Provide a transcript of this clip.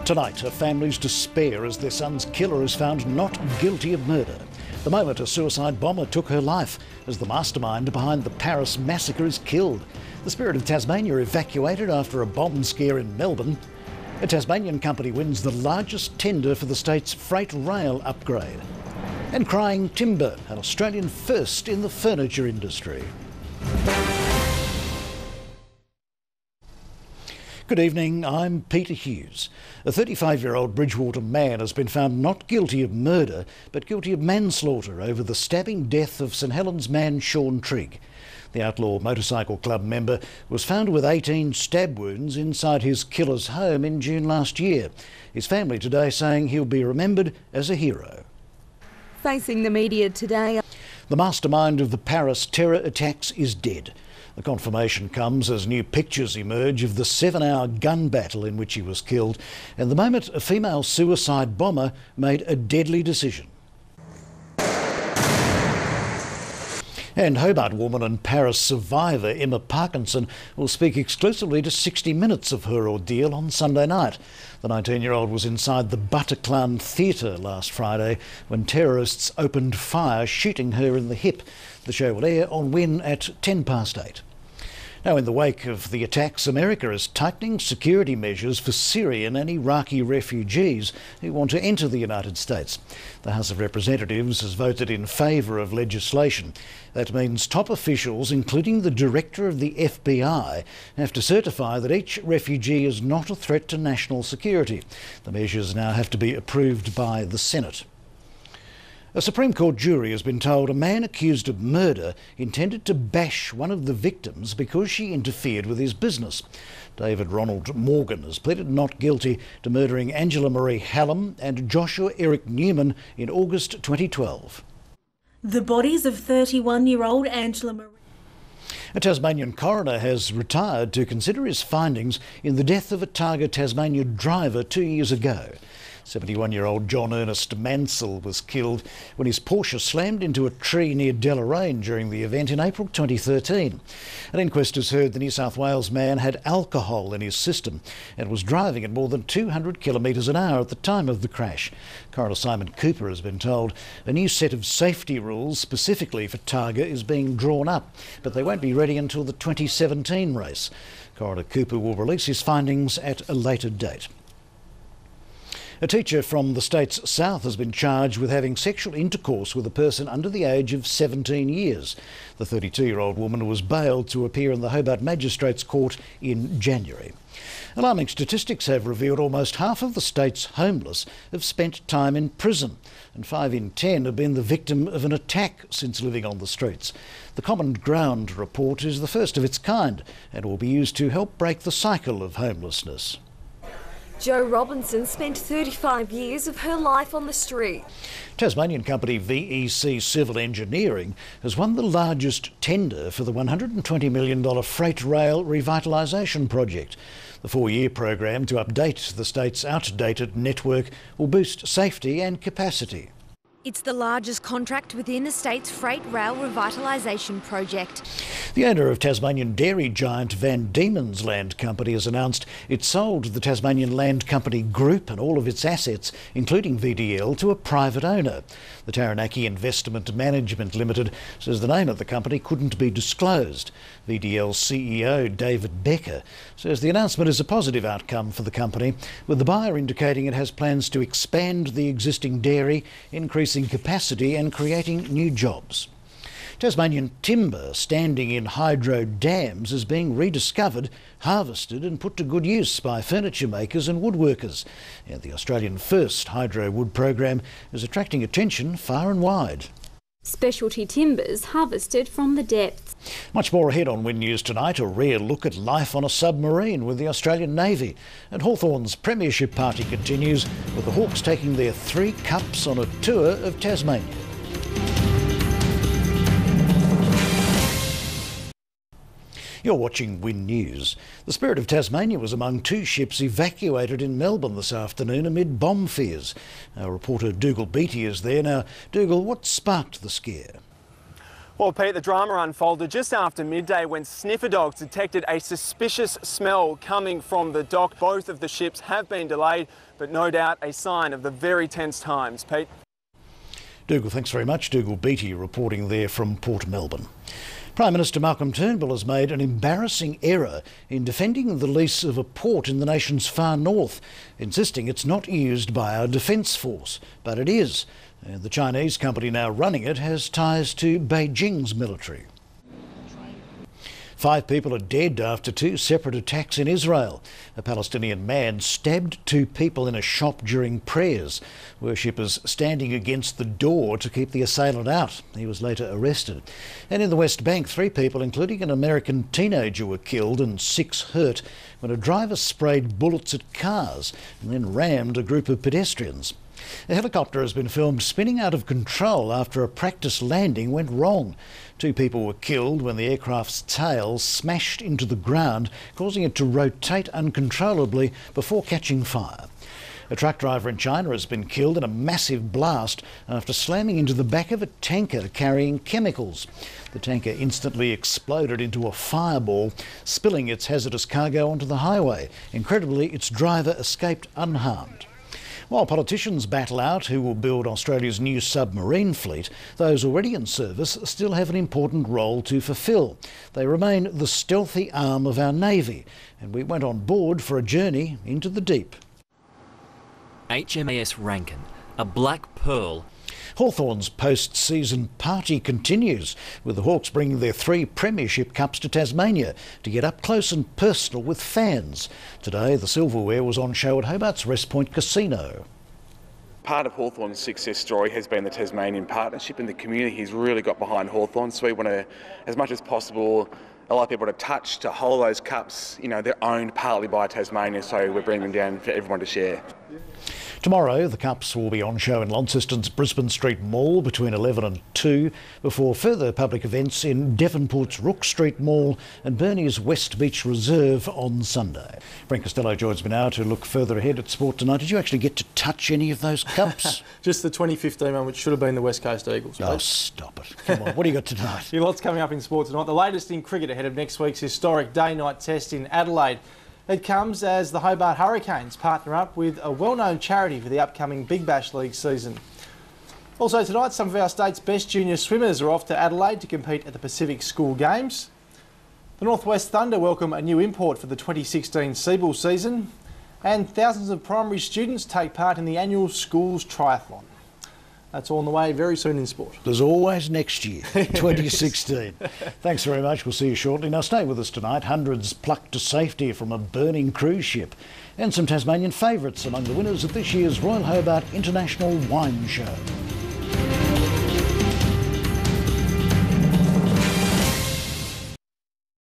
Tonight, a family's despair as their son's killer is found not guilty of murder. The moment a suicide bomber took her life as the mastermind behind the Paris massacre is killed. The Spirit of Tasmania evacuated after a bomb scare in Melbourne. A Tasmanian company wins the largest tender for the state's freight rail upgrade. And crying timber, an Australian first in the furniture industry. Good evening, I'm Peter Hughes. A 35-year-old Bridgewater man has been found not guilty of murder, but guilty of manslaughter over the stabbing death of St Helens man Sean Trigg. The Outlaw Motorcycle Club member was found with 18 stab wounds inside his killer's home in June last year. His family today saying he'll be remembered as a hero. Facing the media today, the mastermind of the Paris terror attacks is dead. The confirmation comes as new pictures emerge of the 7-hour gun battle in which he was killed, and the moment a female suicide bomber made a deadly decision. And Hobart woman and Paris survivor Emma Parkinson will speak exclusively to 60 Minutes of her ordeal on Sunday night. The 19-year-old was inside the Bataclan Theatre last Friday when terrorists opened fire, shooting her in the hip. The show will air on Win at 8:10. Now, in the wake of the attacks, America is tightening security measures for Syrian and Iraqi refugees who want to enter the United States. The House of Representatives has voted in favour of legislation. That means top officials, including the director of the FBI, have to certify that each refugee is not a threat to national security. The measures now have to be approved by the Senate. A Supreme Court jury has been told a man accused of murder intended to bash one of the victims because she interfered with his business. David Ronald Morgan has pleaded not guilty to murdering Angela Marie Hallam and Joshua Eric Newman in August 2012. The bodies of 31-year-old Angela Marie. A Tasmanian coroner has retired to consider his findings in the death of a Targa Tasmania driver 2 years ago. 71-year-old John Ernest Mansell was killed when his Porsche slammed into a tree near Deloraine during the event in April 2013. An inquest has heard the New South Wales man had alcohol in his system and was driving at more than 200 kilometres an hour at the time of the crash. Coroner Simon Cooper has been told a new set of safety rules specifically for Targa is being drawn up, but they won't be ready until the 2017 race. Coroner Cooper will release his findings at a later date. A teacher from the state's south has been charged with having sexual intercourse with a person under the age of 17 years. The 32-year-old woman was bailed to appear in the Hobart Magistrates Court in January. Alarming statistics have revealed almost half of the state's homeless have spent time in prison, and 5 in 10 have been the victim of an attack since living on the streets. The Common Ground report is the first of its kind and will be used to help break the cycle of homelessness. Jo Robinson spent 35 years of her life on the street. Tasmanian company VEC Civil Engineering has won the largest tender for the $120 million freight rail revitalisation project. The 4-year program to update the state's outdated network will boost safety and capacity. It's the largest contract within the state's freight rail revitalisation project. The owner of Tasmanian dairy giant Van Diemen's Land Company has announced it sold the Tasmanian Land Company Group and all of its assets, including VDL, to a private owner. The Taranaki Investment Management Limited says the name of the company couldn't be disclosed. VDL CEO David Becker says the announcement is a positive outcome for the company, with the buyer indicating it has plans to expand the existing dairy, increasing capacity and creating new jobs. Tasmanian timber standing in hydro dams is being rediscovered, harvested and put to good use by furniture makers and woodworkers. And the Australian first hydro wood program is attracting attention far and wide. Specialty timbers harvested from the depths. Much more ahead on Win News tonight. A rare look at life on a submarine with the Australian Navy. And Hawthorn's premiership party continues with the Hawks taking their 3 cups on a tour of Tasmania. You're watching Win News. The Spirit of Tasmania was among 2 ships evacuated in Melbourne this afternoon amid bomb fears. Our reporter Dougal Beattie is there. Now, Dougal, what sparked the scare? Well, Pete, the drama unfolded just after midday when sniffer dogs detected a suspicious smell coming from the dock. Both of the ships have been delayed, but no doubt a sign of the very tense times. Pete? Dougal, thanks very much. Dougal Beattie reporting there from Port Melbourne. Prime Minister Malcolm Turnbull has made an embarrassing error in defending the lease of a port in the nation's far north, insisting it's not used by our Defence Force. But it is. The Chinese company now running it has ties to Beijing's military. 5 people are dead after 2 separate attacks in Israel. A Palestinian man stabbed 2 people in a shop during prayers. Worshippers standing against the door to keep the assailant out. He was later arrested. And in the West Bank, 3 people, including an American teenager, were killed and 6 hurt when a driver sprayed bullets at cars and then rammed a group of pedestrians. A helicopter has been filmed spinning out of control after a practice landing went wrong. 2 people were killed when the aircraft's tail smashed into the ground, causing it to rotate uncontrollably before catching fire. A truck driver in China has been killed in a massive blast after slamming into the back of a tanker carrying chemicals. The tanker instantly exploded into a fireball, spilling its hazardous cargo onto the highway. Incredibly, its driver escaped unharmed. While politicians battle out who will build Australia's new submarine fleet, those already in service still have an important role to fulfil. They remain the stealthy arm of our Navy, and we went on board for a journey into the deep. HMAS Rankin, a black pearl. Hawthorn's post-season party continues, with the Hawks bringing their 3 premiership cups to Tasmania to get up close and personal with fans. Today, the silverware was on show at Hobart's Rest Point Casino. Part of Hawthorn's success story has been the Tasmanian partnership, and the community has really got behind Hawthorn. So we want to, as much as possible, allow people to touch, to hold those cups. You know, they're owned partly by Tasmania, so we're bringing them down for everyone to share. Tomorrow, the Cups will be on show in Launceston's Brisbane Street Mall between 11 and 2, before further public events in Devonport's Rook Street Mall and Burnie's West Beach Reserve on Sunday. Frank Costello joins me now to look further ahead at sport tonight. Did you actually get to touch any of those cups? Just the 2015 one, which should have been the West Coast Eagles. Oh, stop it. Come on, what do you got tonight? Lots coming up in sport tonight. The latest in cricket ahead of next week's historic day-night test in Adelaide. It comes as the Hobart Hurricanes partner up with a well-known charity for the upcoming Big Bash League season. Also tonight, some of our state's best junior swimmers are off to Adelaide to compete at the Pacific School Games. The Northwest Thunder welcome a new import for the 2016 Seabull season, and thousands of primary students take part in the annual schools triathlon. That's all on the way very soon in sport. There's always next year, 2016. Thanks very much. We'll see you shortly. Now stay with us tonight. Hundreds plucked to safety from a burning cruise ship, and some Tasmanian favourites among the winners of this year's Royal Hobart International Wine Show.